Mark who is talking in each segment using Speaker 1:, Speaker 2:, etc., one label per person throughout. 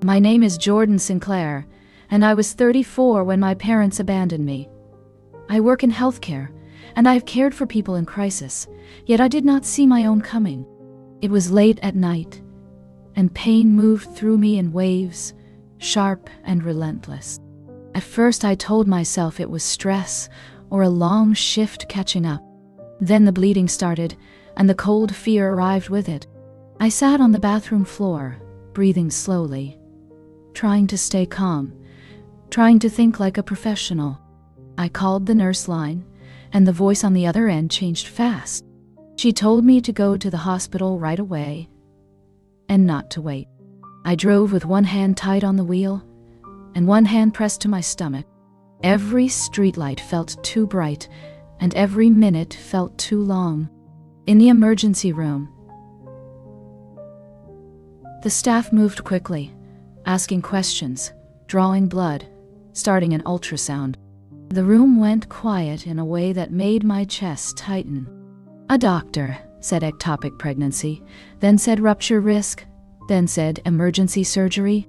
Speaker 1: My name is Jordan Sinclair, and I was 34 when my parents abandoned me. I work in healthcare, and I have cared for people in crisis, yet I did not see my own coming. It was late at night, and pain moved through me in waves, sharp and relentless. At first I told myself it was stress or a long shift catching up. Then the bleeding started, and the cold fear arrived with it. I sat on the bathroom floor, breathing slowly, trying to stay calm, trying to think like a professional. I called the nurse line, and the voice on the other end changed fast. She told me to go to the hospital right away, and not to wait. I drove with one hand tied on the wheel, and one hand pressed to my stomach. Every streetlight felt too bright, and every minute felt too long. In the emergency room, the staff moved quickly, asking questions, drawing blood, starting an ultrasound. The room went quiet in a way that made my chest tighten. A doctor said ectopic pregnancy, then said rupture risk, then said emergency surgery.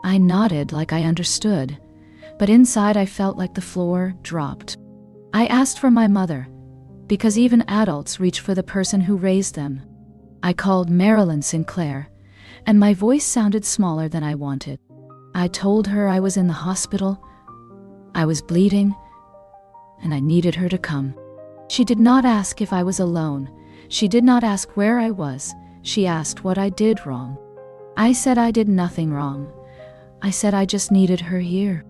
Speaker 1: I nodded like I understood, but inside I felt like the floor dropped. I asked for my mother, because even adults reach for the person who raised them. I called Marilyn Sinclair, and my voice sounded smaller than I wanted. I told her I was in the hospital, I was bleeding, and I needed her to come. She did not ask if I was alone. She did not ask where I was. She asked what I did wrong. I said I did nothing wrong. I said I just needed her here.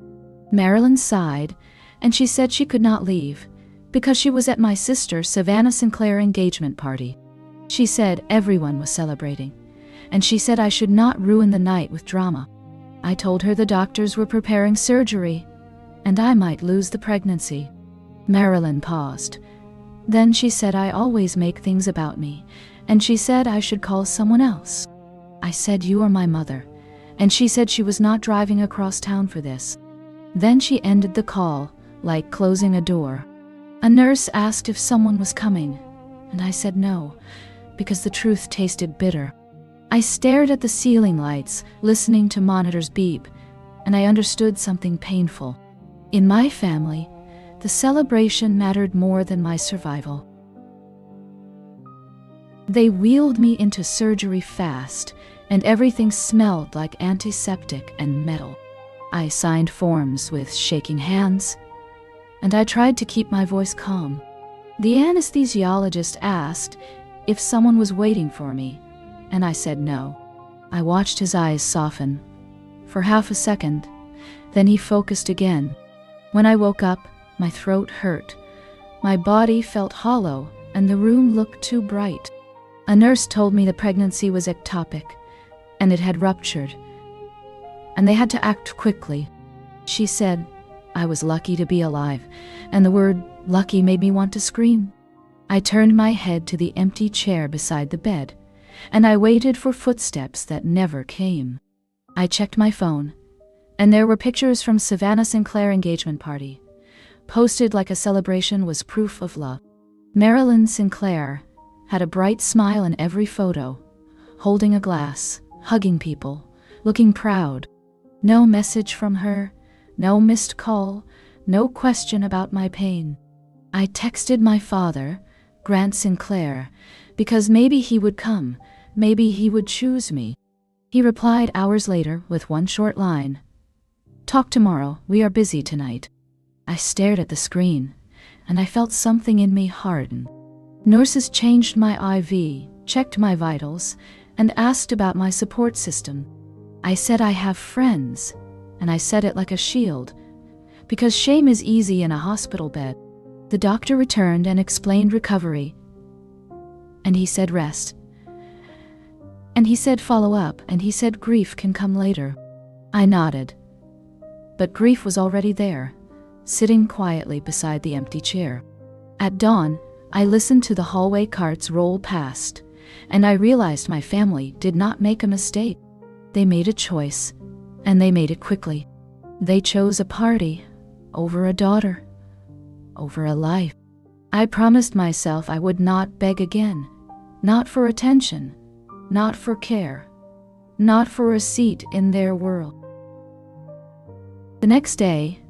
Speaker 1: Marilyn sighed, and she said she could not leave, because she was at my sister Savannah Sinclair engagement party. She said everyone was celebrating, and she said I should not ruin the night with drama. I told her the doctors were preparing surgery, and I might lose the pregnancy. Marilyn paused. Then she said I always make things about me, and she said I should call someone else. I said you are my mother, and she said she was not driving across town for this. Then she ended the call, like closing a door. A nurse asked if someone was coming, and I said no, because the truth tasted bitter. I stared at the ceiling lights, listening to monitors beep, and I understood something painful. In my family, the celebration mattered more than my survival. They wheeled me into surgery fast, and everything smelled like antiseptic and metal. I signed forms with shaking hands, and I tried to keep my voice calm. The anesthesiologist asked if someone was waiting for me, and I said no. I watched his eyes soften for half a second, then he focused again. When I woke up, my throat hurt, my body felt hollow, and the room looked too bright. A nurse told me the pregnancy was ectopic, and it had ruptured, and they had to act quickly. She said I was lucky to be alive, and the word lucky made me want to scream. I turned my head to the empty chair beside the bed, and I waited for footsteps that never came. I checked my phone, and there were pictures from Savannah Sinclair engagement party, posted like a celebration was proof of love. Marilyn Sinclair had a bright smile in every photo, holding a glass, hugging people, looking proud. No message from her, no missed call, no question about my pain. I texted my father, Grant Sinclair, because maybe he would come, maybe he would choose me. He replied hours later with one short line, "Talk tomorrow, we are busy tonight." I stared at the screen, and I felt something in me harden. Nurses changed my IV, checked my vitals, and asked about my support system. I said I have friends, and I said it like a shield, because shame is easy in a hospital bed. The doctor returned and explained recovery, and he said rest, and he said follow up, and he said grief can come later. I nodded, but grief was already there, sitting quietly beside the empty chair. At dawn, I listened to the hallway carts roll past, and I realized my family did not make a mistake. They made a choice, and they made it quickly. They chose a party over a daughter, over a life. I promised myself I would not beg again, not for attention, not for care, not for a seat in their world. The next day,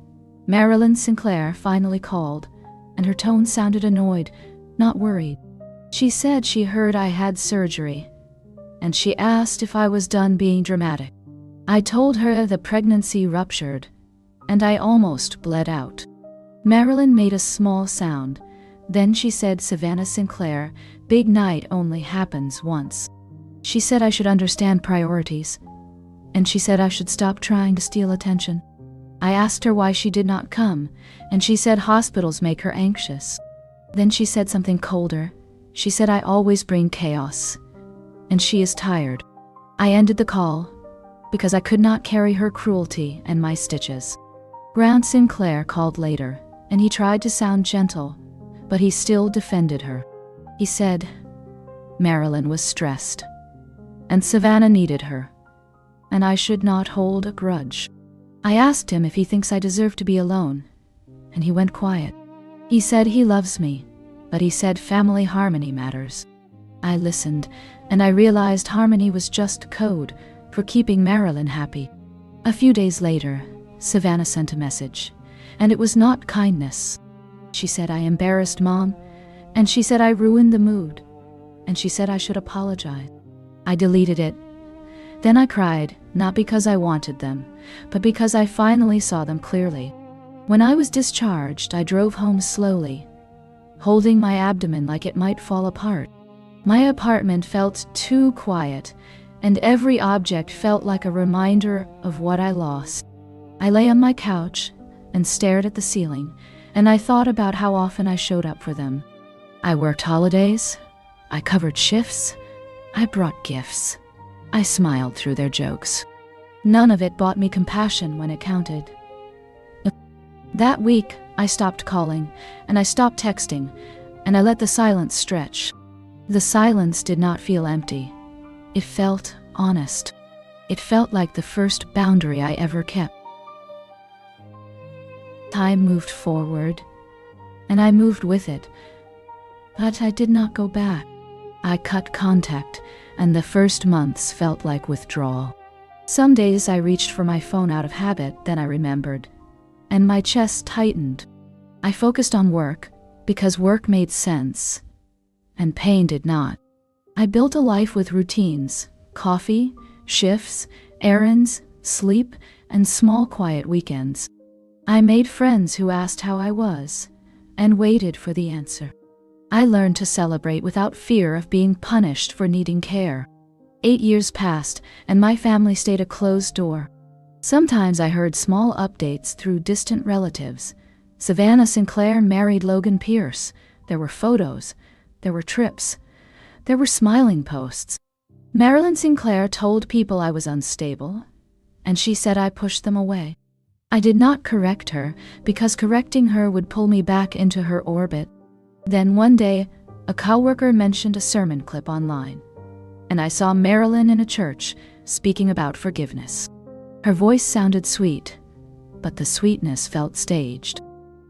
Speaker 1: Marilyn Sinclair finally called, and her tone sounded annoyed, not worried. She said she heard I had surgery, and she asked if I was done being dramatic. I told her the pregnancy ruptured, and I almost bled out. Marilyn made a small sound. Then she said, "Savannah Sinclair, big night only happens once." She said I should understand priorities, and she said I should stop trying to steal attention. I asked her why she did not come, and she said hospitals make her anxious. Then she said something colder. She said I always bring chaos, and she is tired. I ended the call because I could not carry her cruelty and my stitches. Grant Sinclair called later, and he tried to sound gentle, but he still defended her. He said Marilyn was stressed, and Savannah needed her, and I should not hold a grudge. I asked him if he thinks I deserve to be alone, and he went quiet. He said he loves me, but he said family harmony matters. I listened, and I realized harmony was just code for keeping Marilyn happy. A few days later, Savannah sent a message, and it was not kindness. She said I embarrassed Mom, and she said I ruined the mood, and she said I should apologize. I deleted it. Then I cried, not because I wanted them, but because I finally saw them clearly. When I was discharged, I drove home slowly, holding my abdomen like it might fall apart. My apartment felt too quiet, and every object felt like a reminder of what I lost. I lay on my couch and stared at the ceiling, and I thought about how often I showed up for them. I worked holidays, I covered shifts, I brought gifts. I smiled through their jokes. None of it bought me compassion when it counted. That week, I stopped calling, and I stopped texting, and I let the silence stretch. The silence did not feel empty. It felt honest. It felt like the first boundary I ever kept. Time moved forward, and I moved with it, but I did not go back. I cut contact, and the first months felt like withdrawal. Some days I reached for my phone out of habit, then I remembered, and my chest tightened. I focused on work, because work made sense, and pain did not. I built a life with routines: coffee, shifts, errands, sleep, and small quiet weekends. I made friends who asked how I was, and waited for the answer. I learned to celebrate without fear of being punished for needing care. 8 years passed, and my family stayed a closed door. Sometimes I heard small updates through distant relatives. Savannah Sinclair married Logan Pierce. There were photos. There were trips. There were smiling posts. Marilyn Sinclair told people I was unstable, and she said I pushed them away. I did not correct her, because correcting her would pull me back into her orbit. Then one day, a coworker mentioned a sermon clip online, and I saw Marilyn in a church speaking about forgiveness. Her voice sounded sweet, but the sweetness felt staged.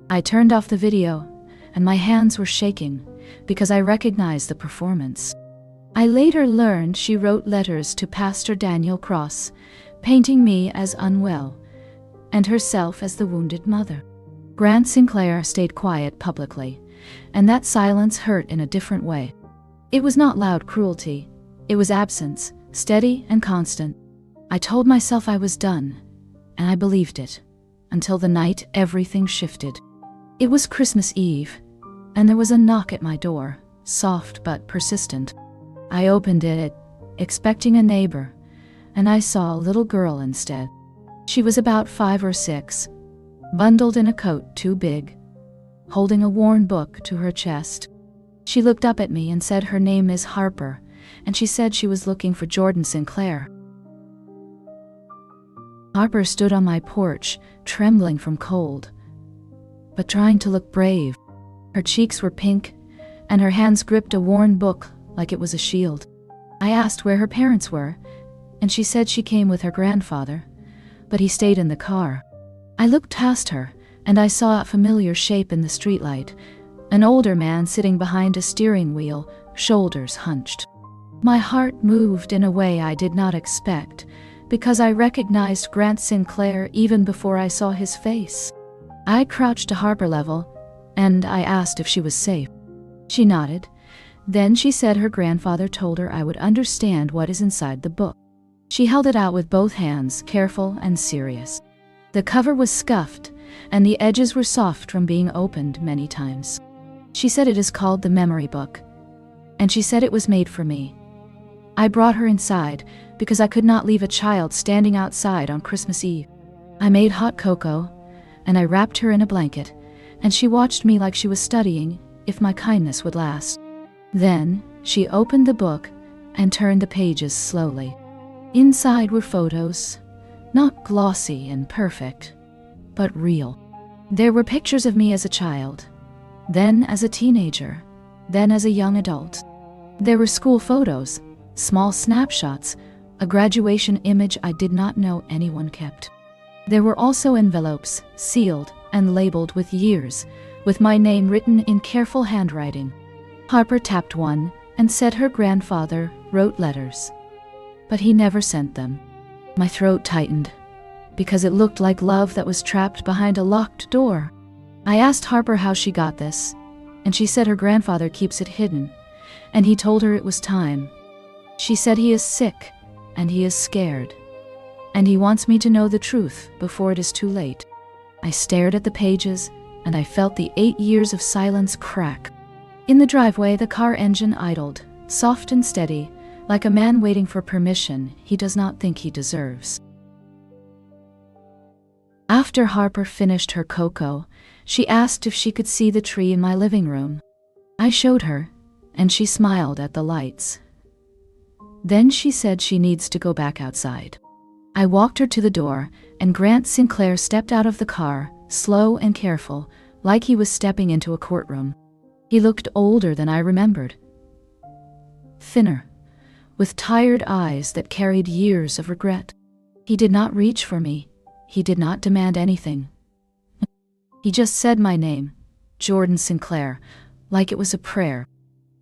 Speaker 1: I turned off the video, and my hands were shaking because I recognized the performance. I later learned she wrote letters to Pastor Daniel Cross, painting me as unwell, and herself as the wounded mother. Grant Sinclair stayed quiet publicly, and that silence hurt in a different way. It was not loud cruelty. It was absence, steady and constant. I told myself I was done, and I believed it, until the night everything shifted. It was Christmas Eve, and there was a knock at my door, soft but persistent. I opened it, expecting a neighbor, and I saw a little girl instead. She was about 5 or 6, bundled in a coat too big, holding a worn book to her chest. She looked up at me and said her name is Harper, and she said she was looking for Jordan Sinclair. Harper stood on my porch, trembling from cold, but trying to look brave. Her cheeks were pink, and her hands gripped a worn book like it was a shield. I asked where her parents were, and she said she came with her grandfather, but he stayed in the car. I looked past her, and I saw a familiar shape in the streetlight, an older man sitting behind a steering wheel, shoulders hunched. My heart moved in a way I did not expect, because I recognized Grant Sinclair even before I saw his face. I crouched to Harper level, and I asked if she was safe. She nodded. Then she said her grandfather told her I would understand what is inside the book. She held it out with both hands, careful and serious. The cover was scuffed, and the edges were soft from being opened many times. She said it is called the memory book, and she said it was made for me. I brought her inside because I could not leave a child standing outside on Christmas Eve. I made hot cocoa, and I wrapped her in a blanket, and she watched me like she was studying if my kindness would last. Then she opened the book and turned the pages slowly. Inside were photos, not glossy and perfect, but real. There were pictures of me as a child, then as a teenager, then as a young adult. There were school photos, small snapshots, a graduation image I did not know anyone kept. There were also envelopes, sealed and labeled with years, with my name written in careful handwriting. Harper tapped one and said her grandfather wrote letters, but he never sent them. My throat tightened, because it looked like love that was trapped behind a locked door. I asked Harper how she got this, and she said her grandfather keeps it hidden, and he told her it was time. She said he is sick, and he is scared, and he wants me to know the truth before it is too late. I stared at the pages, and I felt the 8 years of silence crack. In the driveway, the car engine idled, soft and steady, like a man waiting for permission he does not think he deserves. After Harper finished her cocoa, she asked if she could see the tree in my living room. I showed her, and she smiled at the lights. Then she said she needs to go back outside. I walked her to the door, and Grant Sinclair stepped out of the car, slow and careful, like he was stepping into a courtroom. He looked older than I remembered. Thinner, with tired eyes that carried years of regret. He did not reach for me. He did not demand anything. He just said my name, Jordan Sinclair, like it was a prayer.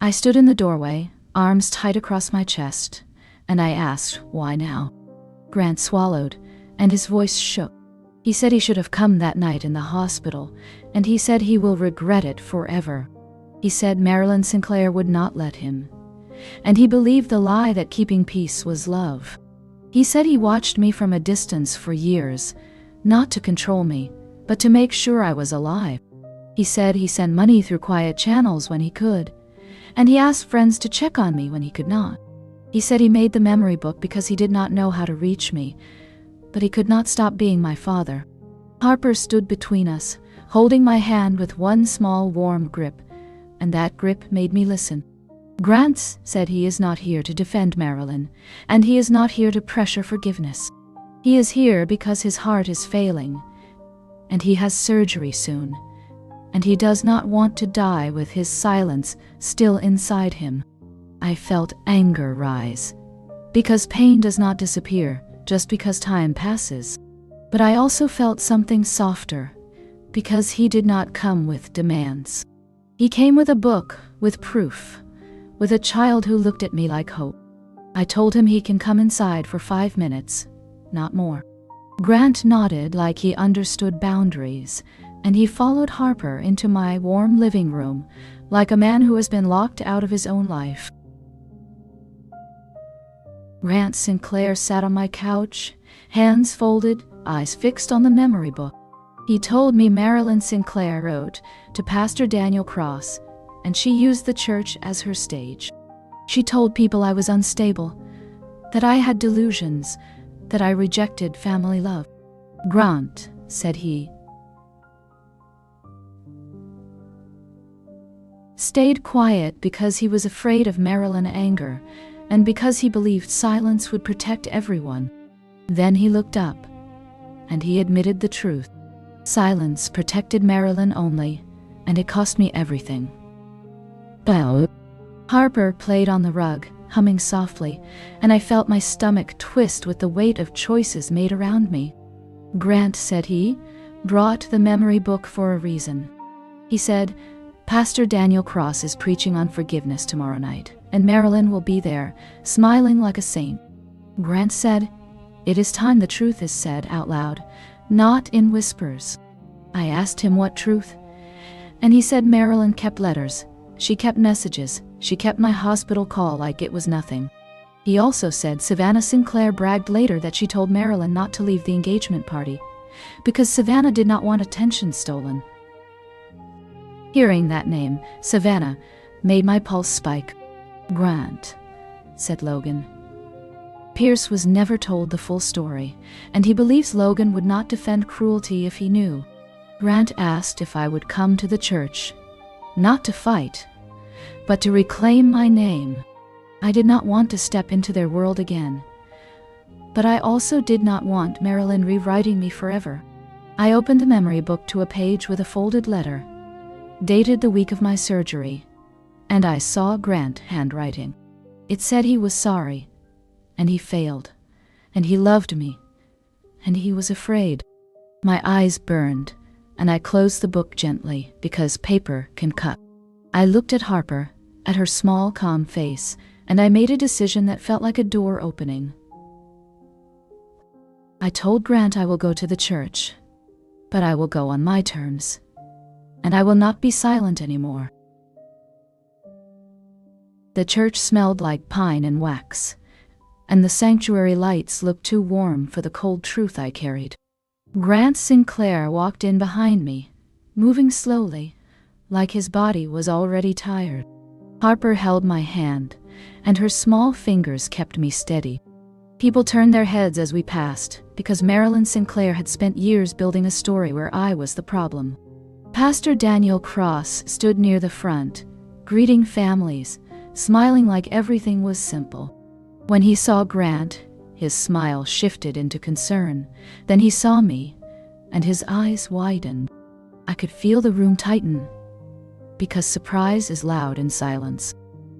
Speaker 1: I stood in the doorway, arms tight across my chest, and I asked, why now? Grant swallowed, and his voice shook. He said he should have come that night in the hospital, and he said he will regret it forever. He said Marilyn Sinclair would not let him, and he believed the lie that keeping peace was love. He said he watched me from a distance for years, not to control me, but to make sure I was alive. He said he sent money through quiet channels when he could, and he asked friends to check on me when he could not. He said he made the memory book because he did not know how to reach me, but he could not stop being my father. Harper stood between us, holding my hand with one small warm grip, and that grip made me listen. Grant said he is not here to defend Marilyn, and he is not here to pressure forgiveness. He is here because his heart is failing, and he has surgery soon, and he does not want to die with his silence still inside him. I felt anger rise, because pain does not disappear just because time passes. But I also felt something softer, because he did not come with demands. He came with a book, with proof, with a child who looked at me like hope. I told him he can come inside for 5 minutes, not more. Grant nodded like he understood boundaries, and he followed Harper into my warm living room, like a man who has been locked out of his own life. Grant Sinclair sat on my couch, hands folded, eyes fixed on the memory book. He told me Marilyn Sinclair wrote to Pastor Daniel Cross, and she used the church as her stage. She told people I was unstable, that I had delusions, that I rejected family love. Grant, said he, stayed quiet because he was afraid of Marilyn anger, and because he believed silence would protect everyone. Then he looked up, and he admitted the truth. Silence protected Marilyn only, and it cost me everything. Bow. Harper played on the rug, humming softly, and I felt my stomach twist with the weight of choices made around me. Grant, said he, brought the memory book for a reason. He said, Pastor Daniel Cross is preaching on forgiveness tomorrow night. and Marilyn will be there, smiling like a saint." Grant said, "It is time the truth is said out loud, not in whispers." I asked him what truth, and he said Marilyn kept letters, she kept messages, she kept my hospital call like it was nothing. He also said Savannah Sinclair bragged later that she told Marilyn not to leave the engagement party, because Savannah did not want attention stolen. Hearing that name, Savannah, made my pulse spike. "Grant," said Logan. Pierce was never told the full story, and he believes Logan would not defend cruelty if he knew. Grant asked if I would come to the church, not to fight, but to reclaim my name. I did not want to step into their world again, but I also did not want Marilyn rewriting me forever. I opened the memory book to a page with a folded letter, dated the week of my surgery, and I saw Grant handwriting. It said he was sorry, and he failed, and he loved me, and he was afraid. My eyes burned, and I closed the book gently because paper can cut. I looked at Harper, at her small, calm face, and I made a decision that felt like a door opening. I told Grant I will go to the church, but I will go on my terms, and I will not be silent anymore. The church smelled like pine and wax, and the sanctuary lights looked too warm for the cold truth I carried. Grant Sinclair walked in behind me, moving slowly, like his body was already tired. Harper held my hand, and her small fingers kept me steady. People turned their heads as we passed, because Marilyn Sinclair had spent years building a story where I was the problem. Pastor Daniel Cross stood near the front, greeting families, smiling like everything was simple. When he saw Grant, his smile shifted into concern. Then he saw me, and his eyes widened. I could feel the room tighten, because surprise is loud in silence.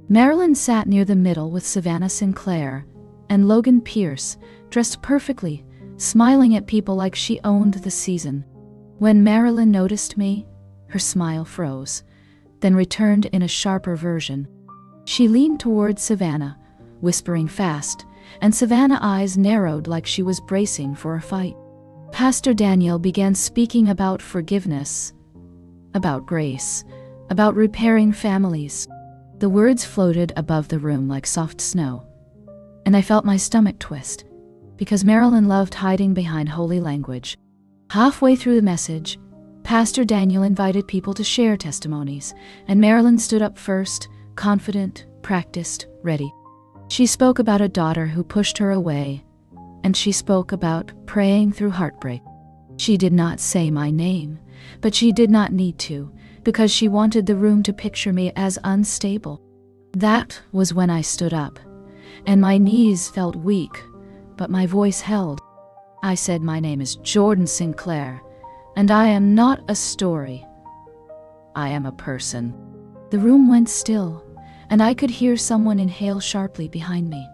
Speaker 1: Marilyn sat near the middle with Savannah Sinclair and Logan Pierce, dressed perfectly, smiling at people like she owned the season. When Marilyn noticed me, her smile froze, then returned in a sharper version. She leaned towards Savannah, whispering fast, and Savannah's eyes narrowed like she was bracing for a fight. Pastor Daniel began speaking about forgiveness, about grace, about repairing families. The words floated above the room like soft snow, and I felt my stomach twist, because Marilyn loved hiding behind holy language. Halfway through the message, Pastor Daniel invited people to share testimonies, and Marilyn stood up first, confident, practiced, ready. She spoke about a daughter who pushed her away, and she spoke about praying through heartbreak. She did not say my name, but she did not need to, because she wanted the room to picture me as unstable. That was when I stood up, and my knees felt weak, but my voice held. I said, "My name is Jordan Sinclair, and I am not a story. I am a person." The room went still, and I could hear someone inhale sharply behind me.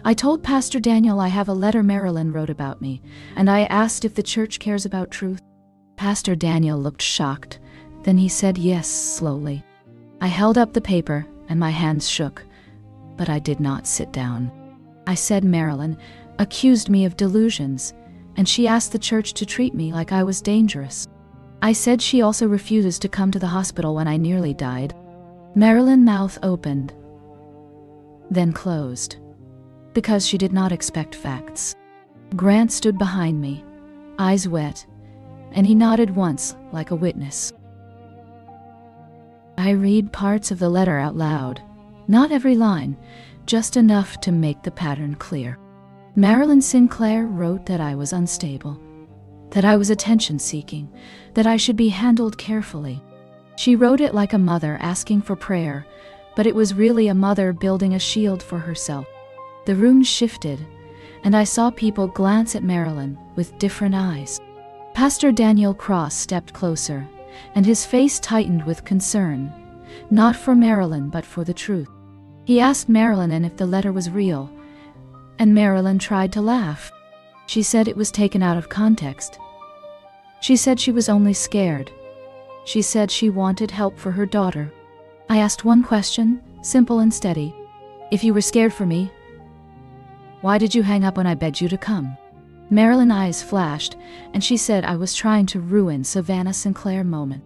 Speaker 1: I told Pastor Daniel I have a letter Marilyn wrote about me, and I asked if the church cares about truth. Pastor Daniel looked shocked. Then he said yes slowly. I held up the paper, and my hands shook, but I did not sit down. I said Marilyn accused me of delusions, and she asked the church to treat me like I was dangerous. I said she also refuses to come to the hospital when I nearly died. Marilyn's mouth opened, then closed, because she did not expect facts. Grant stood behind me, eyes wet, and he nodded once like a witness. I read parts of the letter out loud, not every line, just enough to make the pattern clear. Marilyn Sinclair wrote that I was unstable, that I was attention-seeking, that I should be handled carefully. She wrote it like a mother asking for prayer, but it was really a mother building a shield for herself. The room shifted, and I saw people glance at Marilyn with different eyes. Pastor Daniel Cross stepped closer, and his face tightened with concern, not for Marilyn but for the truth. He asked Marilyn if the letter was real, and Marilyn tried to laugh. She said it was taken out of context. She said she was only scared. She said she wanted help for her daughter. I asked one question, simple and steady. If you were scared for me, why did you hang up when I begged you to come? Marilyn's eyes flashed, and she said I was trying to ruin Savannah Sinclair moment.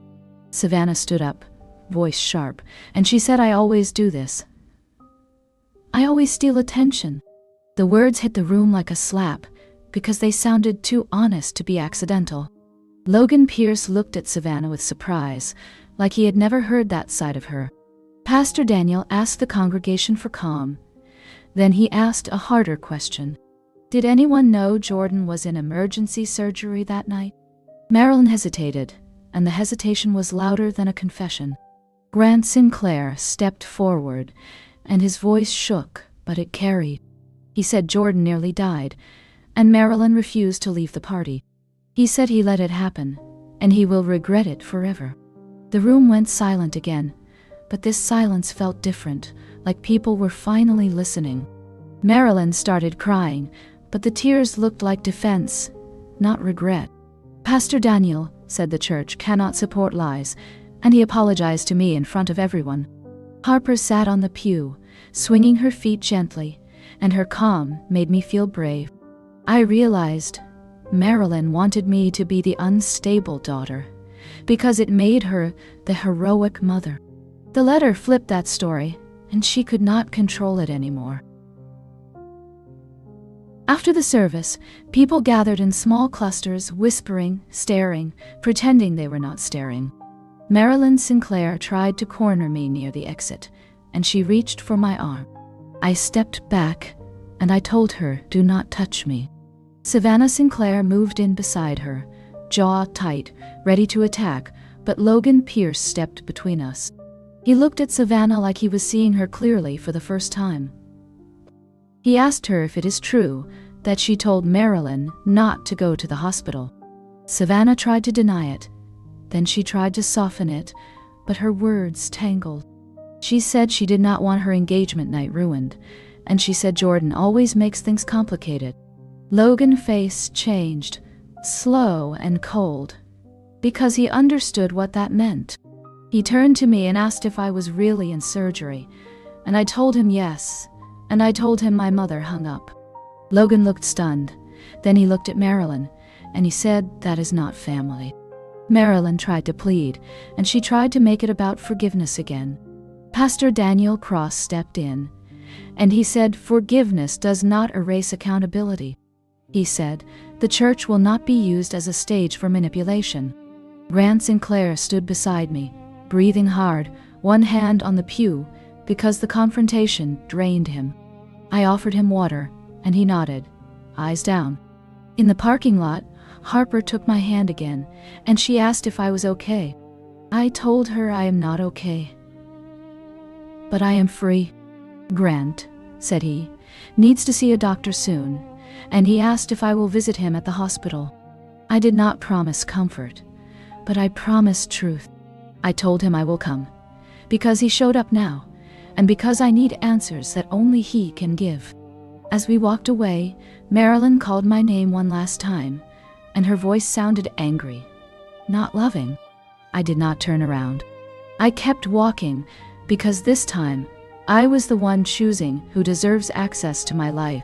Speaker 1: Savannah stood up, voice sharp, and she said I always do this. I always steal attention. The words hit the room like a slap, because they sounded too honest to be accidental. Logan Pierce looked at Savannah with surprise, like he had never heard that side of her. Pastor Daniel asked the congregation for calm. Then he asked a harder question. Did anyone know Jordan was in emergency surgery that night? Marilyn hesitated, and the hesitation was louder than a confession. Grant Sinclair stepped forward, and his voice shook, but it carried. He said Jordan nearly died, and Marilyn refused to leave the party. He said he let it happen, and he will regret it forever. The room went silent again, but this silence felt different, like people were finally listening. Marilyn started crying, but the tears looked like defense, not regret. Pastor Daniel said the church cannot support lies, and he apologized to me in front of everyone. Harper sat on the pew, swinging her feet gently, and her calm made me feel brave. I realized Marilyn wanted me to be the unstable daughter, because it made her the heroic mother. The letter flipped that story, and she could not control it anymore. After the service, people gathered in small clusters, whispering, staring, pretending they were not staring. Marilyn Sinclair tried to corner me near the exit, and she reached for my arm. I stepped back, and I told her, "Do not touch me." Savannah Sinclair moved in beside her, jaw tight, ready to attack, but Logan Pierce stepped between us. He looked at Savannah like he was seeing her clearly for the first time. He asked her if it is true that she told Marilyn not to go to the hospital. Savannah tried to deny it. Then she tried to soften it, but her words tangled. She said she did not want her engagement night ruined, and she said Jordan always makes things complicated. Logan's face changed, slow and cold, because he understood what that meant. He turned to me and asked if I was really in surgery, and I told him yes, and I told him my mother hung up. Logan looked stunned. Then he looked at Marilyn, and he said, "That is not family." Marilyn tried to plead, and she tried to make it about forgiveness again. Pastor Daniel Cross stepped in, and he said, "Forgiveness does not erase accountability." He said, "The church will not be used as a stage for manipulation." Grant Sinclair stood beside me, breathing hard, one hand on the pew, because the confrontation drained him. I offered him water, and he nodded, eyes down. In the parking lot, Harper took my hand again, and she asked if I was okay. I told her I am not okay. "But I am free. Grant," said he, "needs to see a doctor soon, and he asked if I will visit him at the hospital." I did not promise comfort, but I promised truth. I told him I will come, because he showed up now, and because I need answers that only he can give. As we walked away, Marilyn called my name one last time, and her voice sounded angry, not loving. I did not turn around. I kept walking, because this time, I was the one choosing who deserves access to my life.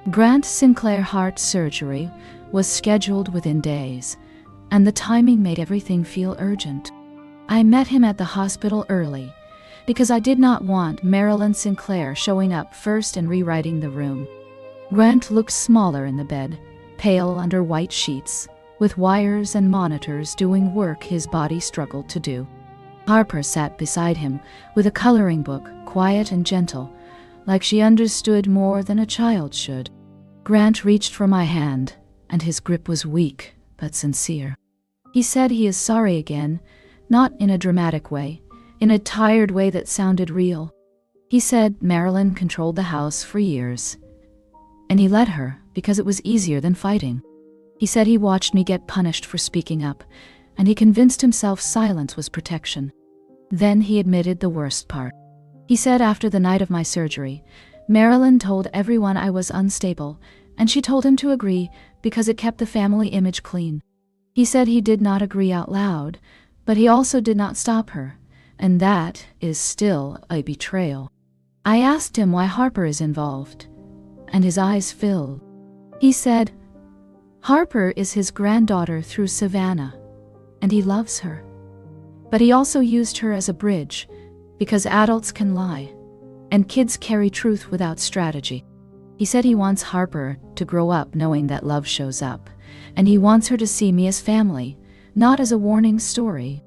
Speaker 1: Grant Sinclair heart surgery was scheduled within days, and the timing made everything feel urgent. I met him at the hospital early, because I did not want Marilyn Sinclair showing up first and rewriting the room. Grant looked smaller in the bed, pale under white sheets, with wires and monitors doing work his body struggled to do. Harper sat beside him with a coloring book, quiet and gentle, like she understood more than a child should. Grant reached for my hand, and his grip was weak but sincere. He said he is sorry again, not in a dramatic way, in a tired way that sounded real. He said Marilyn controlled the house for years, and he let her because it was easier than fighting. He said he watched me get punished for speaking up, and he convinced himself silence was protection. Then he admitted the worst part. He said after the night of my surgery, Marilyn told everyone I was unstable, and she told him to agree because it kept the family image clean. He said he did not agree out loud, but he also did not stop her, and that is still a betrayal. I asked him why Harper is involved, and his eyes filled. He said, Harper is his granddaughter through Savannah, and he loves her. But he also used her as a bridge, because adults can lie, and kids carry truth without strategy. He said he wants Harper to grow up knowing that love shows up, and he wants her to see me as family, not as a warning story.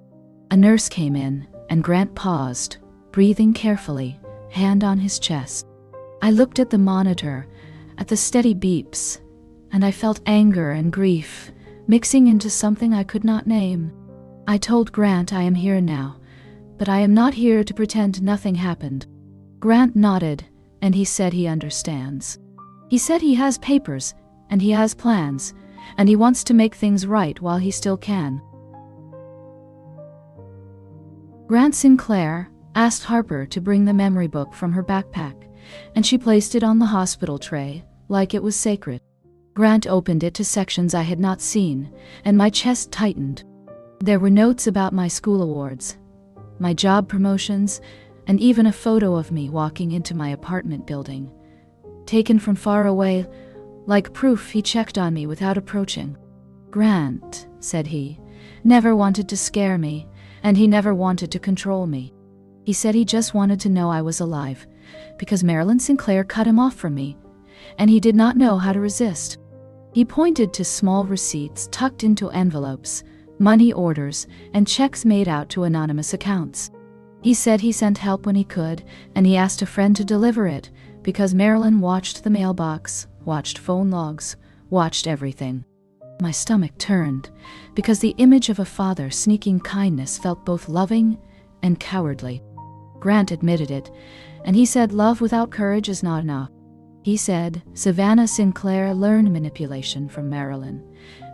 Speaker 1: A nurse came in, and Grant paused, breathing carefully, hand on his chest. I looked at the monitor, at the steady beeps, and I felt anger and grief, mixing into something I could not name. I told Grant I am here now, but I am not here to pretend nothing happened. Grant nodded, and he said he understands. He said he has papers, and he has plans, and he wants to make things right while he still can. Grant Sinclair asked Harper to bring the memory book from her backpack, and she placed it on the hospital tray, like it was sacred. Grant opened it to sections I had not seen, and my chest tightened. There were notes about my school awards, my job promotions, and even a photo of me walking into my apartment building, taken from far away, like proof he checked on me without approaching. Grant, said he, never wanted to scare me, and he never wanted to control me. He said he just wanted to know I was alive, because Marilyn Sinclair cut him off from me, and he did not know how to resist. He pointed to small receipts tucked into envelopes, money orders, and checks made out to anonymous accounts. He said he sent help when he could, and he asked a friend to deliver it, because Marilyn watched the mailbox, watched phone logs, watched everything. My stomach turned, because the image of a father sneaking kindness felt both loving and cowardly. Grant admitted it, and he said love without courage is not enough. He said Savannah Sinclair learned manipulation from Marilyn,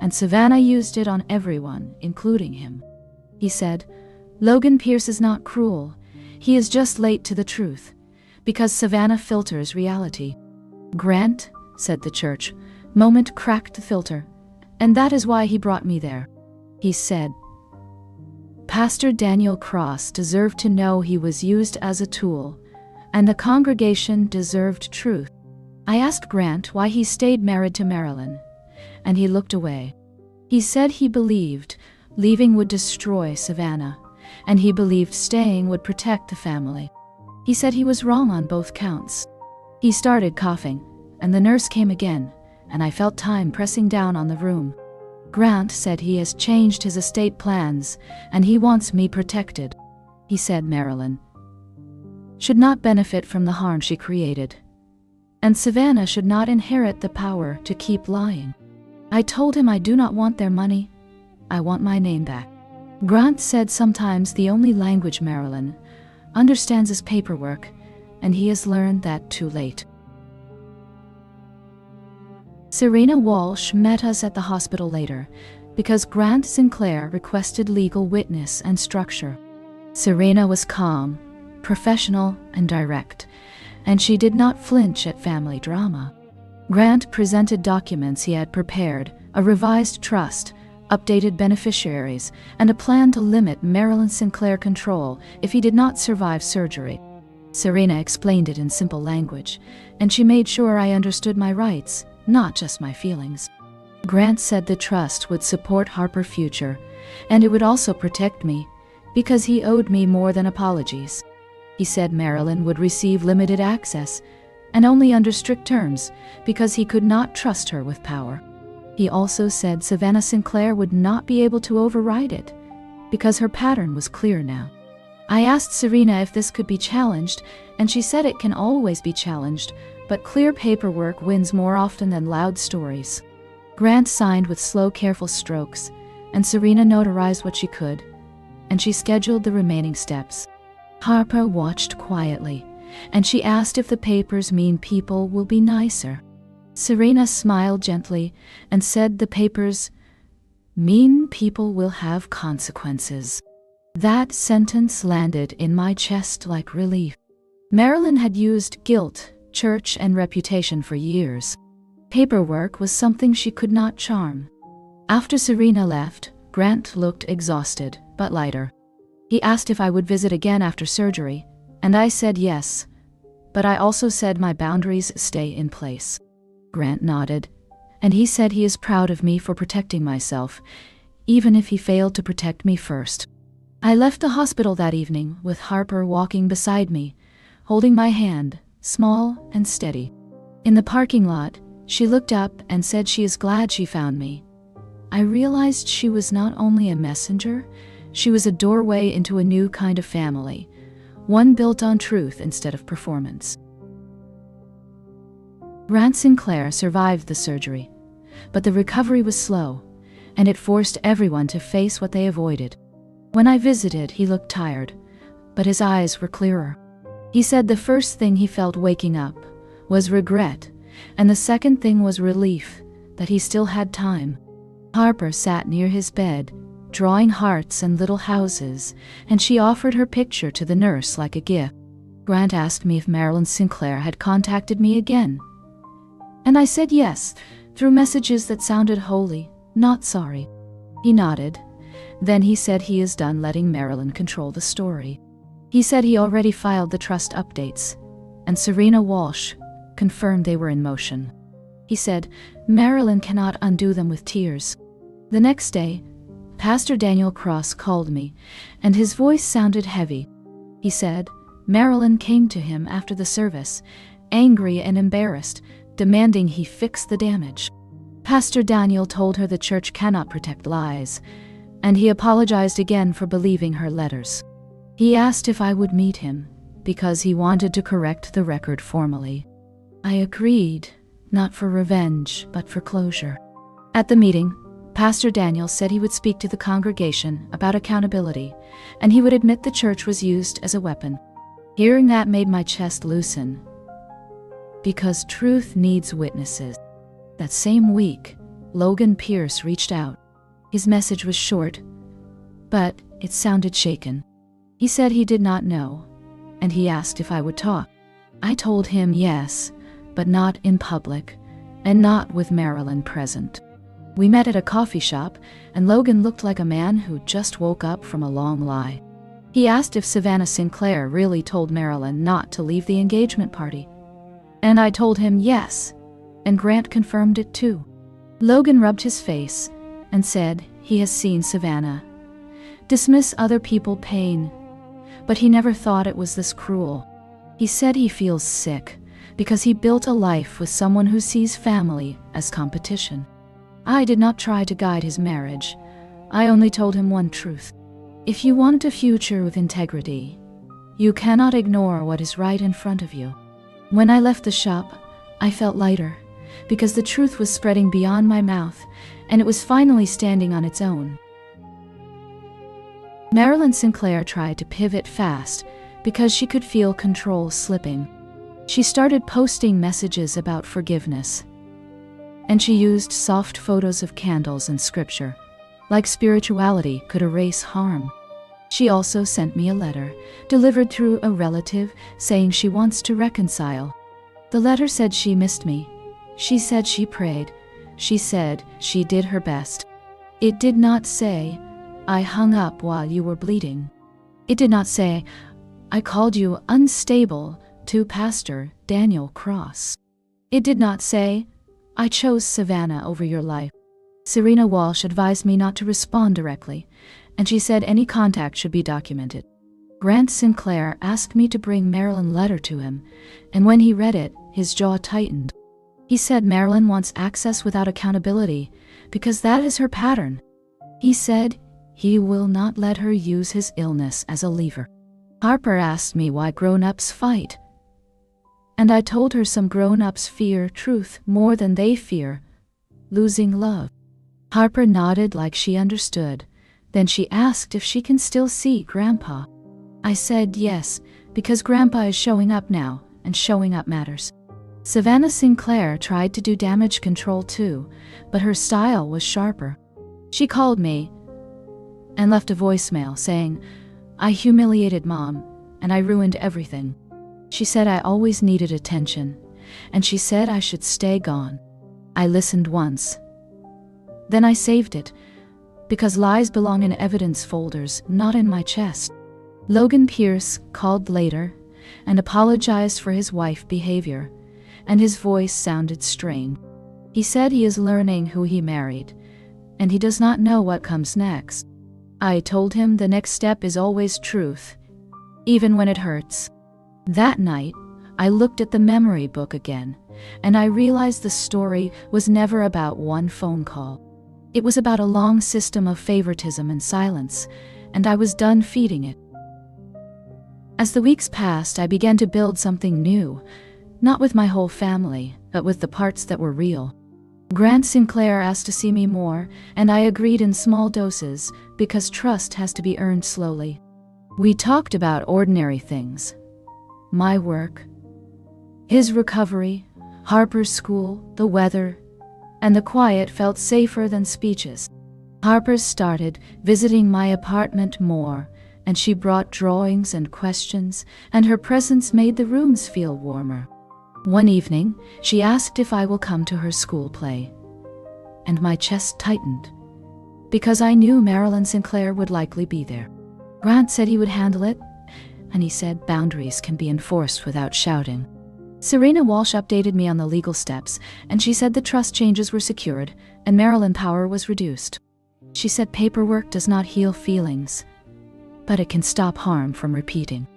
Speaker 1: and Savannah used it on everyone, including him. He said, Logan Pierce is not cruel, he is just late to the truth, because Savannah filters reality. Grant, said the church, moment cracked the filter, and that is why he brought me there. He said, Pastor Daniel Cross deserved to know he was used as a tool, and the congregation deserved truth. I asked Grant why he stayed married to Marilyn, and he looked away. He said he believed leaving would destroy Savannah, and he believed staying would protect the family. He said he was wrong on both counts. He started coughing, and the nurse came again, and I felt time pressing down on the room. Grant said he has changed his estate plans, and he wants me protected. He said Marilyn should not benefit from the harm she created, and Savannah should not inherit the power to keep lying. I told him I do not want their money, I want my name back. Grant said sometimes the only language Marilyn understands is paperwork, and he has learned that too late. Serena Walsh met us at the hospital later, because Grant Sinclair requested legal witness and structure. Serena was calm, professional, and direct, and she did not flinch at family drama. Grant presented documents he had prepared, a revised trust, updated beneficiaries, and a plan to limit Marilyn Sinclair control if he did not survive surgery. Serena explained it in simple language, and she made sure I understood my rights, not just my feelings. Grant said the trust would support Harper's future, and it would also protect me, because he owed me more than apologies. He said Marilyn would receive limited access, and only under strict terms, because he could not trust her with power. He also said Savannah Sinclair would not be able to override it, because her pattern was clear now. I asked Serena if this could be challenged, and she said it can always be challenged, but clear paperwork wins more often than loud stories. Grant signed with slow, careful strokes, and Serena notarized what she could, and she scheduled the remaining steps. Harper watched quietly, and she asked if the papers mean people will be nicer. Serena smiled gently and said the papers mean people will have consequences. That sentence landed in my chest like relief. Marilyn had used guilt, church, and reputation for years. Paperwork was something she could not charm. After Serena left, Grant looked exhausted, but lighter. He asked if I would visit again after surgery, and I said yes, but I also said my boundaries stay in place. Grant nodded, and he said he is proud of me for protecting myself, even if he failed to protect me first. I left the hospital that evening with Harper walking beside me, holding my hand, small and steady. In the parking lot, she looked up and said she is glad she found me. I realized she was not only a messenger, she was a doorway into a new kind of family, one built on truth instead of performance. Grant Sinclair survived the surgery, but the recovery was slow, and it forced everyone to face what they avoided. When I visited, he looked tired, but his eyes were clearer. He said the first thing he felt waking up was regret, and the second thing was relief that he still had time. Harper sat near his bed, drawing hearts and little houses, and she offered her picture to the nurse like a gift. Grant asked me if Marilyn Sinclair had contacted me again, and I said yes, through messages that sounded holy, not sorry. He nodded. Then he said he is done letting Marilyn control the story. He said he already filed the trust updates, and Serena Walsh confirmed they were in motion. He said Marilyn cannot undo them with tears. The next day, Pastor Daniel Cross called me, and his voice sounded heavy. He said Marilyn came to him after the service, angry and embarrassed, demanding he fix the damage. Pastor Daniel told her the church cannot protect lies, and he apologized again for believing her letters. He asked if I would meet him, because he wanted to correct the record formally. I agreed, not for revenge, but for closure. At the meeting, Pastor Daniel said he would speak to the congregation about accountability, and he would admit the church was used as a weapon. Hearing that made my chest loosen, because truth needs witnesses. That same week, Logan Pierce reached out. His message was short, but it sounded shaken. He said he did not know, and he asked if I would talk. I told him yes, but not in public, and not with Marilyn present. We met at a coffee shop, and Logan looked like a man who just woke up from a long lie. He asked if Savannah Sinclair really told Marilyn not to leave the engagement party, and I told him yes, and Grant confirmed it too. Logan rubbed his face and said he has seen Savannah dismiss other people's pain, but he never thought it was this cruel. He said he feels sick because he built a life with someone who sees family as competition. I did not try to guide his marriage. I only told him one truth. If you want a future with integrity, you cannot ignore what is right in front of you. When I left the shop, I felt lighter, because the truth was spreading beyond my mouth, and it was finally standing on its own. Marilyn Sinclair tried to pivot fast because she could feel control slipping. She started posting messages about forgiveness, and she used soft photos of candles and scripture, like spirituality could erase harm. She also sent me a letter, delivered through a relative, saying she wants to reconcile. The letter said she missed me. She said she prayed. She said she did her best. It did not say, I hung up while you were bleeding. It did not say, I called you unstable to Pastor Daniel Cross. It did not say, I chose Savannah over your life. Serena Walsh advised me not to respond directly, and she said any contact should be documented. Grant Sinclair asked me to bring Marilyn's letter to him, and when he read it, his jaw tightened. He said Marilyn wants access without accountability, because that is her pattern. He said he will not let her use his illness as a lever. Harper asked me why grown-ups fight, and I told her some grown-ups fear truth more than they fear losing love. Harper nodded like she understood. Then she asked if she can still see Grandpa. I said yes, because Grandpa is showing up now, and showing up matters. Savannah Sinclair tried to do damage control too, but her style was sharper. She called me and left a voicemail saying, I humiliated Mom, and I ruined everything. She said I always needed attention, and she said I should stay gone. I listened once. Then I saved it, because lies belong in evidence folders, not in my chest. Logan Pierce called later and apologized for his wife's behavior, and his voice sounded strained. He said he is learning who he married, and he does not know what comes next. I told him the next step is always truth, even when it hurts. That night, I looked at the memory book again, and I realized the story was never about one phone call. It was about a long system of favoritism and silence, and I was done feeding it. As the weeks passed, I began to build something new, not with my whole family, but with the parts that were real. Grant Sinclair asked to see me more, and I agreed in small doses because trust has to be earned slowly. We talked about ordinary things. My work, his recovery, Harper's school, the weather, and the quiet felt safer than speeches. Harper started visiting my apartment more, and she brought drawings and questions, and her presence made the rooms feel warmer. One evening, she asked if I will come to her school play, and my chest tightened, because I knew Marilyn Sinclair would likely be there. Grant said he would handle it, and he said boundaries can be enforced without shouting. Serena Walsh updated me on the legal steps, and she said the trust changes were secured, and Marilyn power was reduced. She said paperwork does not heal feelings, but it can stop harm from repeating.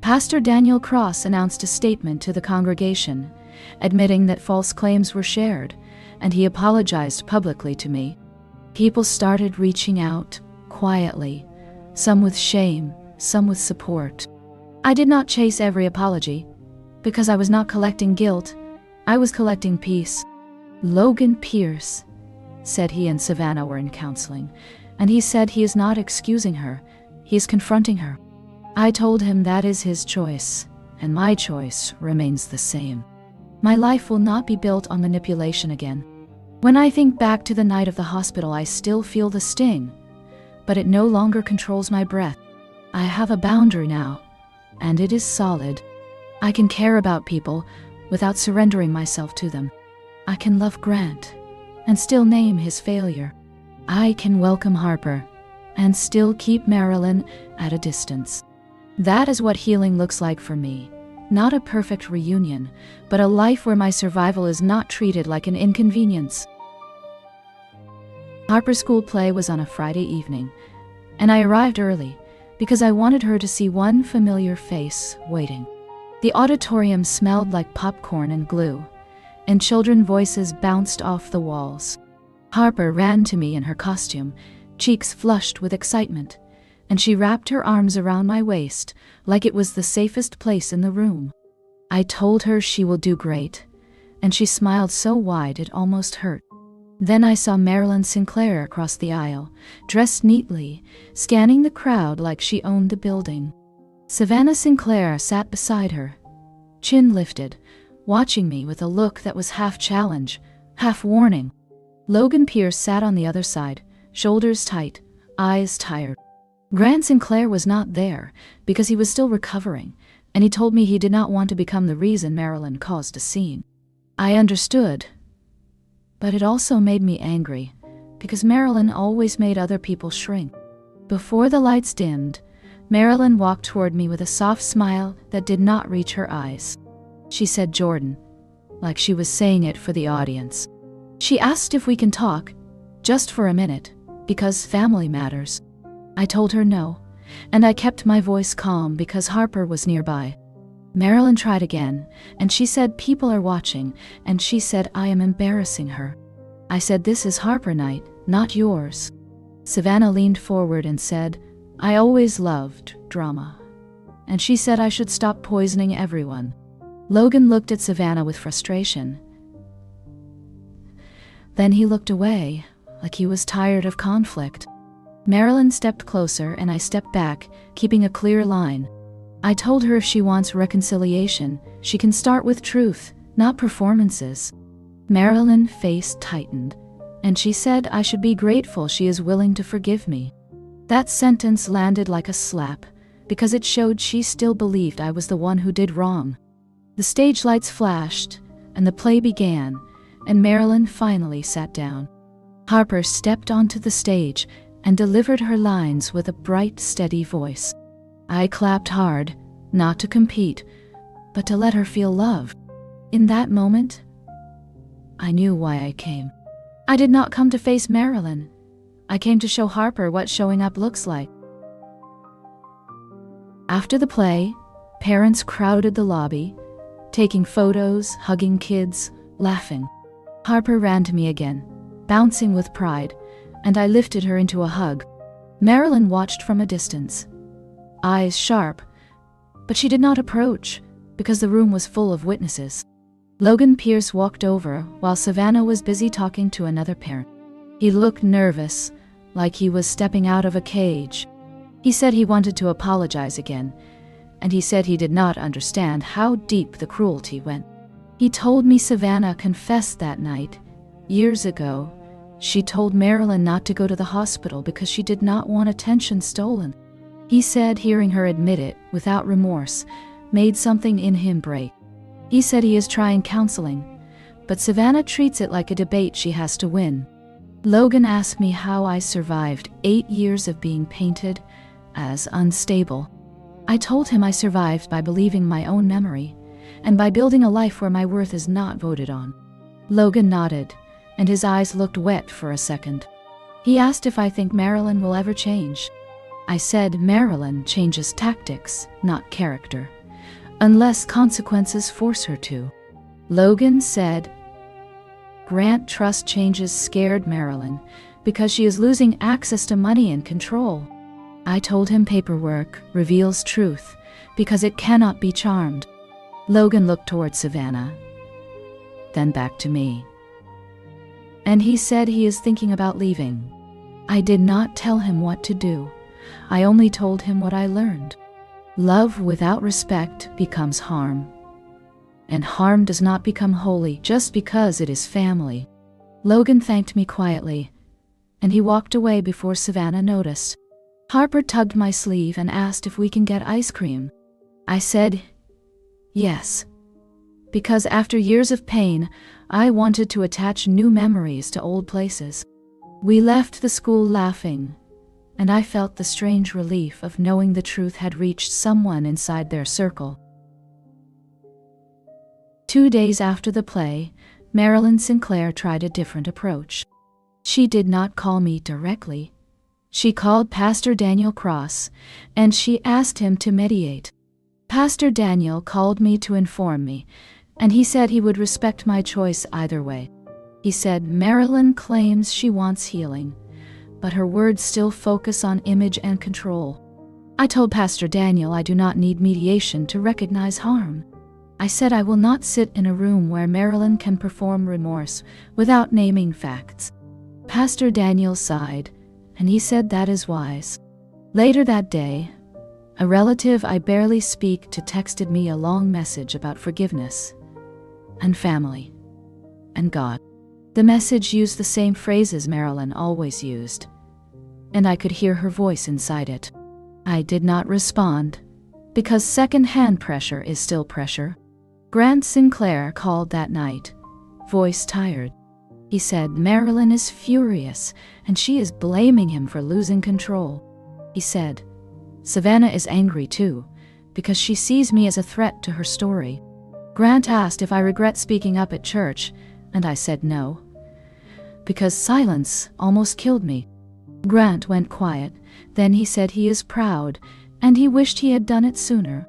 Speaker 1: Pastor Daniel Cross announced a statement to the congregation, admitting that false claims were shared, and he apologized publicly to me. People started reaching out, quietly, some with shame, some with support. I did not chase every apology, because I was not collecting guilt, I was collecting peace. Logan Pierce said he and Savannah were in counseling, and he said he is not excusing her, he is confronting her. I told him that is his choice, and my choice remains the same. My life will not be built on manipulation again. When I think back to the night of the hospital, I still feel the sting, but it no longer controls my breath. I have a boundary now, and it is solid. I can care about people without surrendering myself to them. I can love Grant and still name his failure. I can welcome Harper and still keep Marilyn at a distance. That is what healing looks like for me. Not a perfect reunion, but a life where my survival is not treated like an inconvenience. Harper's school play was on a Friday evening, and I arrived early because I wanted her to see one familiar face waiting. The auditorium smelled like popcorn and glue, and children's voices bounced off the walls. Harper ran to me in her costume, cheeks flushed with excitement, and she wrapped her arms around my waist like it was the safest place in the room. I told her she will do great, and she smiled so wide it almost hurt. Then I saw Marilyn Sinclair across the aisle, dressed neatly, scanning the crowd like she owned the building. Savannah Sinclair sat beside her, chin lifted, watching me with a look that was half challenge, half warning. Logan Pierce sat on the other side, shoulders tight, eyes tired. Grant Sinclair was not there because he was still recovering, and he told me he did not want to become the reason Marilyn caused a scene. I understood, but it also made me angry because Marilyn always made other people shrink. Before the lights dimmed, Marilyn walked toward me with a soft smile that did not reach her eyes. She said, "Jordan," like she was saying it for the audience. She asked if we can talk, just for a minute, because family matters. I told her no, and I kept my voice calm because Harper was nearby. Marilyn tried again, and she said people are watching, and she said I am embarrassing her. I said this is Harper night, not yours. Savannah leaned forward and said, I always loved drama. And she said I should stop poisoning everyone. Logan looked at Savannah with frustration. Then he looked away, like he was tired of conflict. Marilyn stepped closer and I stepped back, keeping a clear line. I told her if she wants reconciliation, she can start with truth, not performances. Marilyn's face tightened, and she said I should be grateful she is willing to forgive me. That sentence landed like a slap, because it showed she still believed I was the one who did wrong. The stage lights flashed, and the play began, and Marilyn finally sat down. Harper stepped onto the stage and delivered her lines with a bright, steady voice. I clapped hard, not to compete, but to let her feel love. In that moment, I knew why I came. I did not come to face Marilyn. I came to show Harper what showing up looks like. After the play, parents crowded the lobby, taking photos, hugging kids, laughing. Harper ran to me again, bouncing with pride, and I lifted her into a hug. Marilyn watched from a distance, eyes sharp, but she did not approach because the room was full of witnesses. Logan Pierce walked over while Savannah was busy talking to another parent. He looked nervous, like he was stepping out of a cage. He said he wanted to apologize again, and he said he did not understand how deep the cruelty went. He told me Savannah confessed that night. Years ago, she told Marilyn not to go to the hospital because she did not want attention stolen. He said hearing her admit it without remorse made something in him break. He said he is trying counseling, but Savannah treats it like a debate she has to win. Logan asked me how I survived 8 years of being painted as unstable. I told him I survived by believing my own memory and by building a life where my worth is not voted on. Logan nodded, and his eyes looked wet for a second. He asked if I think Marilyn will ever change. I said Marilyn changes tactics, not character, unless consequences force her to. Logan said, Grant trust changes scared Marilyn because she is losing access to money and control. I told him paperwork reveals truth because it cannot be charmed. Logan looked toward Savannah, then back to me. And he said he is thinking about leaving. I did not tell him what to do. I only told him what I learned. Love without respect becomes harm, and harm does not become holy just because it is family. Logan thanked me quietly, and he walked away before Savannah noticed. Harper tugged my sleeve and asked if we can get ice cream. I said, yes, because after years of pain, I wanted to attach new memories to old places. We left the school laughing, and I felt the strange relief of knowing the truth had reached someone inside their circle. 2 days after the play, Marilyn Sinclair tried a different approach. She did not call me directly. She called Pastor Daniel Cross, and she asked him to mediate. Pastor Daniel called me to inform me, and he said he would respect my choice either way. He said Marilyn claims she wants healing, but her words still focus on image and control. I told Pastor Daniel I do not need mediation to recognize harm. I said I will not sit in a room where Marilyn can perform remorse without naming facts. Pastor Daniel sighed, and he said that is wise. Later that day, a relative I barely speak to texted me a long message about forgiveness and family and God. The message used the same phrases Marilyn always used, and I could hear her voice inside it. I did not respond, because second-hand pressure is still pressure. Grant Sinclair called that night, voice tired. He said Marilyn is furious, and she is blaming him for losing control. He said, Savannah is angry too, because she sees me as a threat to her story. Grant asked if I regret speaking up at church, and I said no, because silence almost killed me. Grant went quiet, then he said he is proud, and he wished he had done it sooner.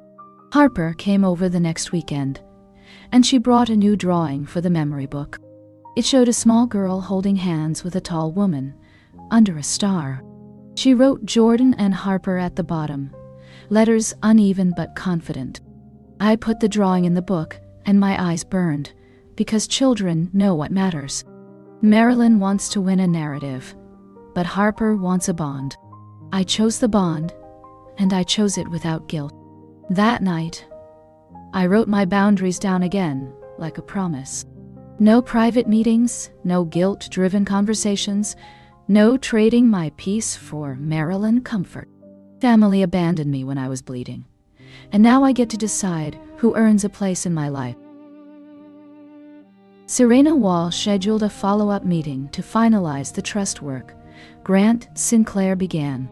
Speaker 1: Harper came over the next weekend, and she brought a new drawing for the memory book. It showed a small girl holding hands with a tall woman, under a star. She wrote Jordan and Harper at the bottom, letters uneven but confident. I put the drawing in the book, and my eyes burned, because children know what matters. Marilyn wants to win a narrative, but Harper wants a bond. I chose the bond, and I chose it without guilt. That night, I wrote my boundaries down again, like a promise. No private meetings, no guilt-driven conversations, no trading my peace for Marilyn comfort. Family abandoned me when I was bleeding, and now I get to decide who earns a place in my life. Serena Wall scheduled a follow-up meeting to finalize the trust work Grant Sinclair began.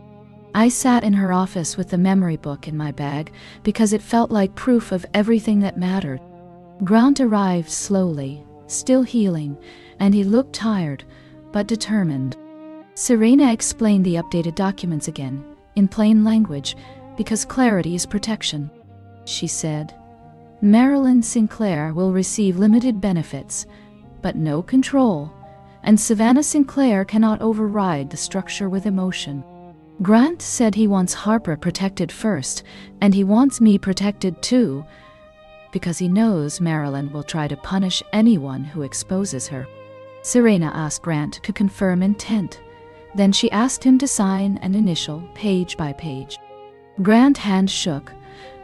Speaker 1: I sat in her office with the memory book in my bag because it felt like proof of everything that mattered. Grant arrived slowly, still healing, and he looked tired, but determined. Serena explained the updated documents again, in plain language, because clarity is protection. She said, Marilyn Sinclair will receive limited benefits, but no control, and Savannah Sinclair cannot override the structure with emotion. Grant said he wants Harper protected first, and he wants me protected too, because he knows Marilyn will try to punish anyone who exposes her. Serena asked Grant to confirm intent. Then she asked him to sign and initial page by page. Grant's hand shook,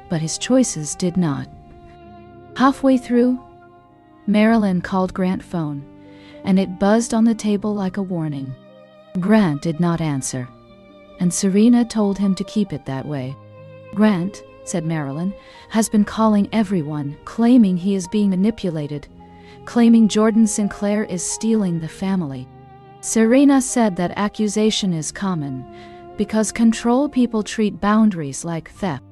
Speaker 1: but his choices did not. Halfway through, Marilyn called Grant's phone, and it buzzed on the table like a warning. Grant did not answer, and Serena told him to keep it that way. Grant, said Marilyn, has been calling everyone, claiming he is being manipulated, claiming Jordan Sinclair is stealing the family. Serena said that accusation is common because control people treat boundaries like theft.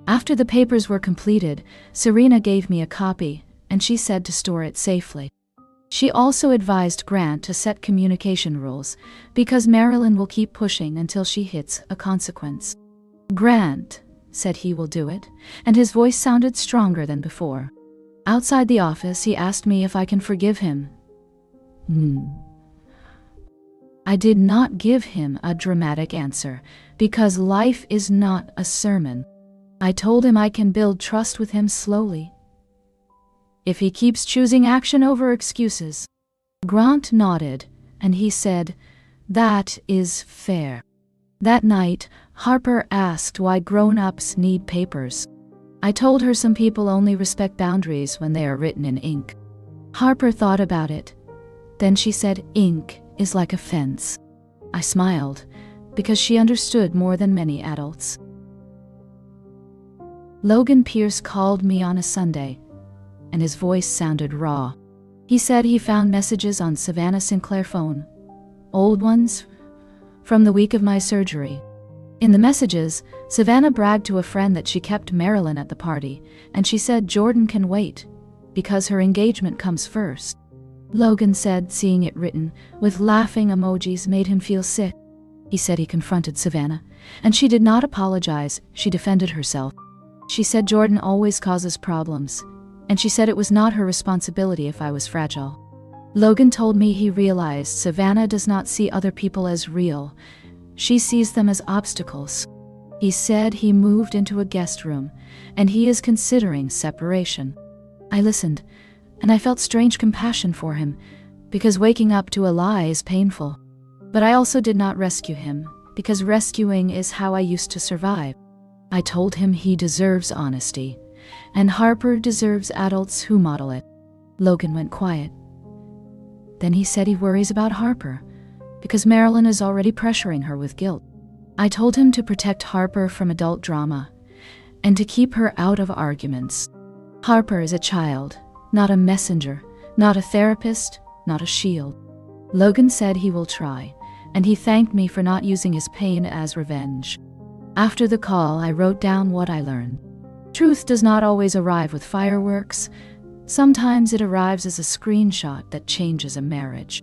Speaker 1: After the papers were completed, Serena gave me a copy, and she said to store it safely. She also advised Grant to set communication rules because Marilyn will keep pushing until she hits a consequence. Grant said he will do it, and his voice sounded stronger than before. Outside the office, he asked me if I can forgive him. I did not give him a dramatic answer, because life is not a sermon. I told him I can build trust with him slowly, if he keeps choosing action over excuses. Grant nodded, and he said, that is fair. That night, Harper asked why grown-ups need papers. I told her some people only respect boundaries when they are written in ink. Harper thought about it. Then she said, ink is like a fence. I smiled, because she understood more than many adults. Logan Pierce called me on a Sunday, and his voice sounded raw. He said he found messages on Savannah Sinclair's phone, old ones, from the week of my surgery. In the messages, Savannah bragged to a friend that she kept Marilyn at the party, and she said Jordan can wait, because her engagement comes first. Logan said seeing it written, with laughing emojis, made him feel sick. He said he confronted Savannah, and she did not apologize, she defended herself. She said Jordan always causes problems, and she said it was not her responsibility if I was fragile. Logan told me he realized Savannah does not see other people as real. She sees them as obstacles. He said he moved into a guest room, and he is considering separation. I listened, and I felt strange compassion for him, because waking up to a lie is painful. But I also did not rescue him, because rescuing is how I used to survive. I told him he deserves honesty, and Harper deserves adults who model it. Logan went quiet. Then he said he worries about Harper, because Marilyn is already pressuring her with guilt. I told him to protect Harper from adult drama, and to keep her out of arguments. Harper is a child, not a messenger, not a therapist, not a shield. Logan said he will try, and he thanked me for not using his pain as revenge. After the call, I wrote down what I learned. Truth does not always arrive with fireworks. Sometimes it arrives as a screenshot that changes a marriage.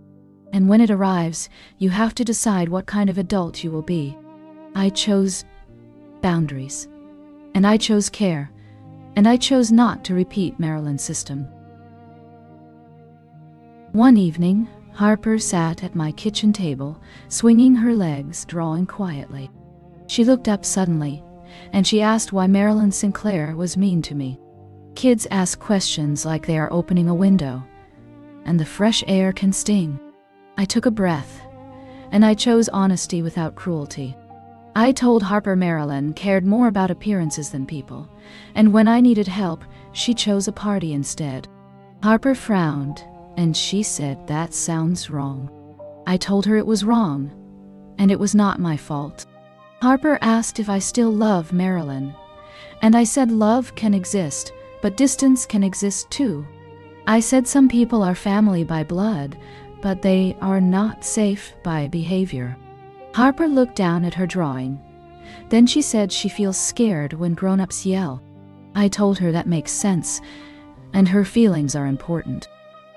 Speaker 1: And when it arrives, you have to decide what kind of adult you will be. I chose boundaries, and I chose care, and I chose not to repeat Marilyn's system. One evening, Harper sat at my kitchen table, swinging her legs, drawing quietly. She looked up suddenly, and she asked why Marilyn Sinclair was mean to me. Kids ask questions like they are opening a window, and the fresh air can sting. I took a breath, and I chose honesty without cruelty. I told Harper Marilyn cared more about appearances than people, and when I needed help, she chose a party instead. Harper frowned, and she said that sounds wrong. I told her it was wrong, and it was not my fault. Harper asked if I still love Marilyn, and I said love can exist, but distance can exist too. I said some people are family by blood, but they are not safe by behavior. Harper looked down at her drawing, Then she said she feels scared when grown-ups yell. I told her that makes sense, and her feelings are important.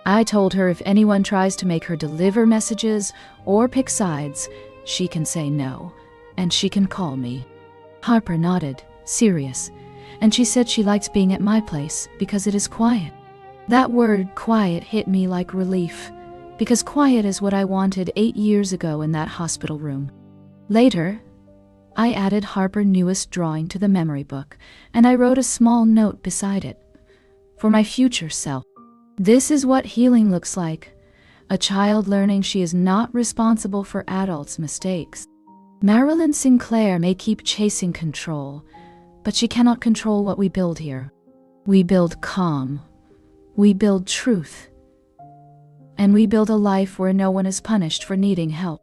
Speaker 1: I told her if anyone tries to make her deliver messages or pick sides, she can say no, and she can call me. Harper nodded, serious, and she said she likes being at my place because it is quiet. That word quiet hit me like relief, because quiet is what I wanted 8 years ago in that hospital room. Later, I added Harper's newest drawing to the memory book, and I wrote a small note beside it. For my future self. This is what healing looks like. A child learning she is not responsible for adults' mistakes. Marilyn Sinclair may keep chasing control, but she cannot control what we build here. We build calm. We build truth. And we build a life where no one is punished for needing help.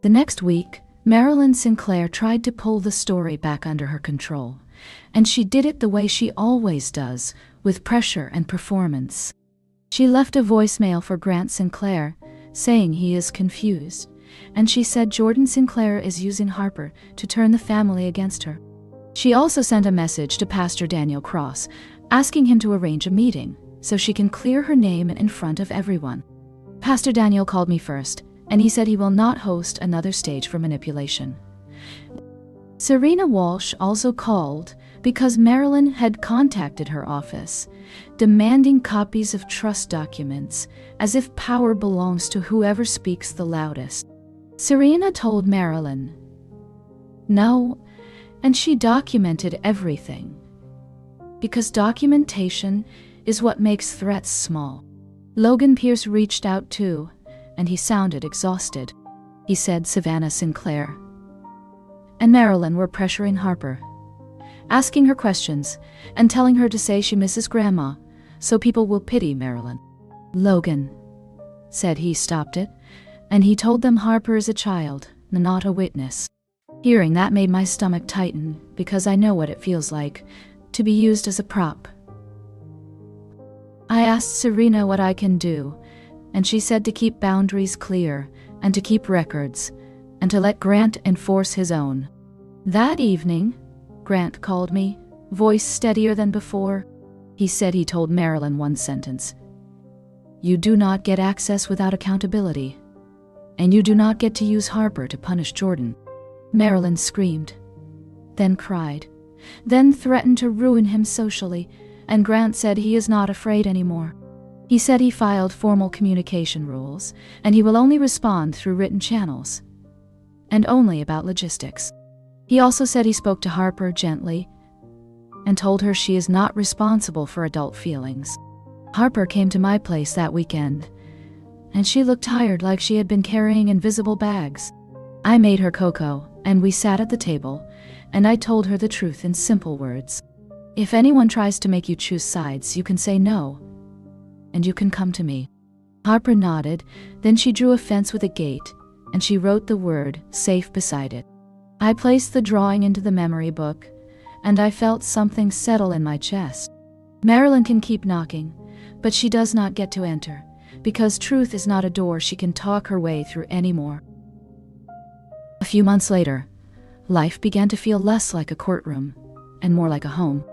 Speaker 1: The next week, Marilyn Sinclair tried to pull the story back under her control, and she did it the way she always does, with pressure and performance. She left a voicemail for Grant Sinclair, saying he is confused, and she said Jordan Sinclair is using Harper to turn the family against her. She also sent a message to Pastor Daniel Cross, asking him to arrange a meeting, so she can clear her name in front of everyone. Pastor Daniel called me first, and he said he will not host another stage for manipulation. Serena Walsh also called because Marilyn had contacted her office, demanding copies of trust documents, as if power belongs to whoever speaks the loudest. Serena told Marilyn no, and she documented everything, because documentation is what makes threats small. Logan Pierce reached out too, and he sounded exhausted. He said Savannah Sinclair and Marilyn were pressuring Harper, asking her questions and telling her to say she misses Grandma, so people will pity Marilyn. Logan said he stopped it, and he told them Harper is a child, not a witness. Hearing that made my stomach tighten, because I know what it feels like to be used as a prop. I asked Serena what I can do, and she said to keep boundaries clear and to keep records, and to let Grant enforce his own. That evening, Grant called me, voice steadier than before. He said he told Marilyn one sentence: "You do not get access without accountability, and you do not get to use Harper to punish Jordan." Marilyn screamed, then cried, then threatened to ruin him socially, and Grant said he is not afraid anymore. He said he filed formal communication rules, and he will only respond through written channels, and only about logistics. He also said he spoke to Harper gently and told her she is not responsible for adult feelings. Harper came to my place that weekend, and she looked tired, like she had been carrying invisible bags. I made her cocoa, and we sat at the table, and I told her the truth in simple words. If anyone tries to make you choose sides, you can say no, and you can come to me. Harper nodded, then she drew a fence with a gate, and she wrote the word safe beside it. I placed the drawing into the memory book, and I felt something settle in my chest. Marilyn can keep knocking, but she does not get to enter, because truth is not a door she can talk her way through anymore. A few months later, life began to feel less like a courtroom and more like a home.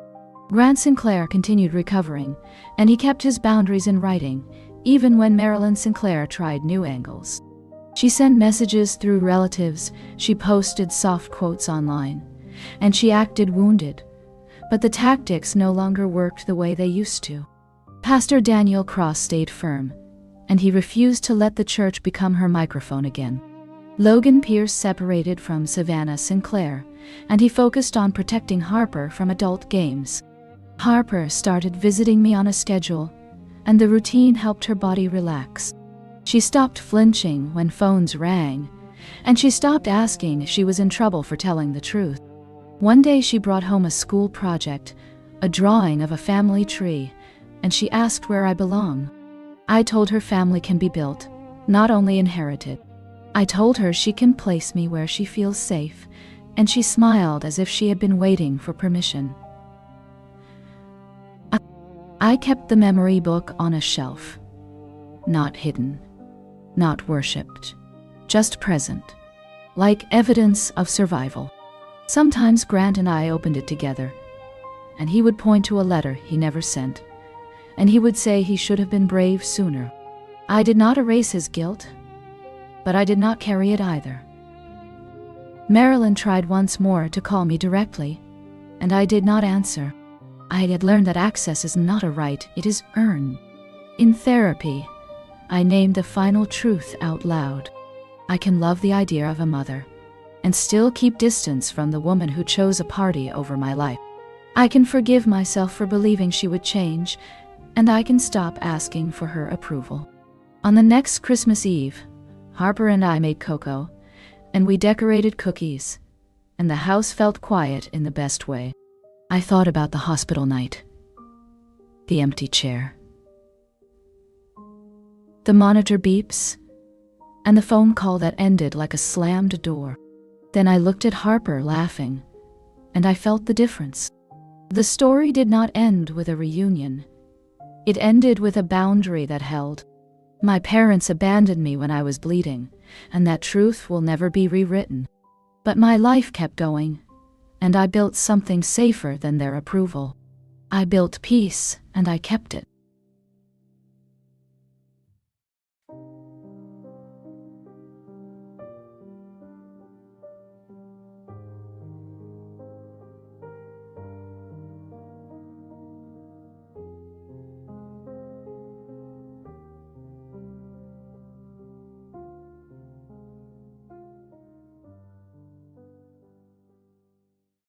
Speaker 1: Grant Sinclair continued recovering, and he kept his boundaries in writing, even when Marilyn Sinclair tried new angles. She sent messages through relatives, she posted soft quotes online, and she acted wounded, but the tactics no longer worked the way they used to. Pastor Daniel Cross stayed firm, and he refused to let the church become her microphone again. Logan Pierce separated from Savannah Sinclair, and he focused on protecting Harper from adult games. Harper started visiting me on a schedule, and the routine helped her body relax. She stopped flinching when phones rang, and she stopped asking if she was in trouble for telling the truth. One day she brought home a school project, a drawing of a family tree, and she asked where I belong. I told her family can be built, not only inherited. I told her she can place me where she feels safe, and she smiled as if she had been waiting for permission. I kept the memory book on a shelf, not hidden, not worshipped, just present. like evidence of survival. Sometimes Grant and I opened it together, and he would point to a letter he never sent, and he would say he should have been brave sooner. I did not erase his guilt, but I did not carry it either. Marilyn tried once more to call me directly, and I did not answer. I had learned that access is not a right, it is earned. In therapy, I named the final truth out loud. I can love the idea of a mother, and still keep distance from the woman who chose a party over my life. I can forgive myself for believing she would change, and I can stop asking for her approval. On the next Christmas Eve, Harper and I made cocoa, and we decorated cookies, and the house felt quiet in the best way. I thought about the hospital night, the empty chair, the monitor beeps, and the phone call that ended like a slammed door. Then I looked at Harper laughing, and I felt the difference. The story did not end with a reunion. It ended with a boundary that held. My parents abandoned me when I was bleeding, and that truth will never be rewritten. But my life kept going, and I built something safer than their approval. I built peace, and I kept it.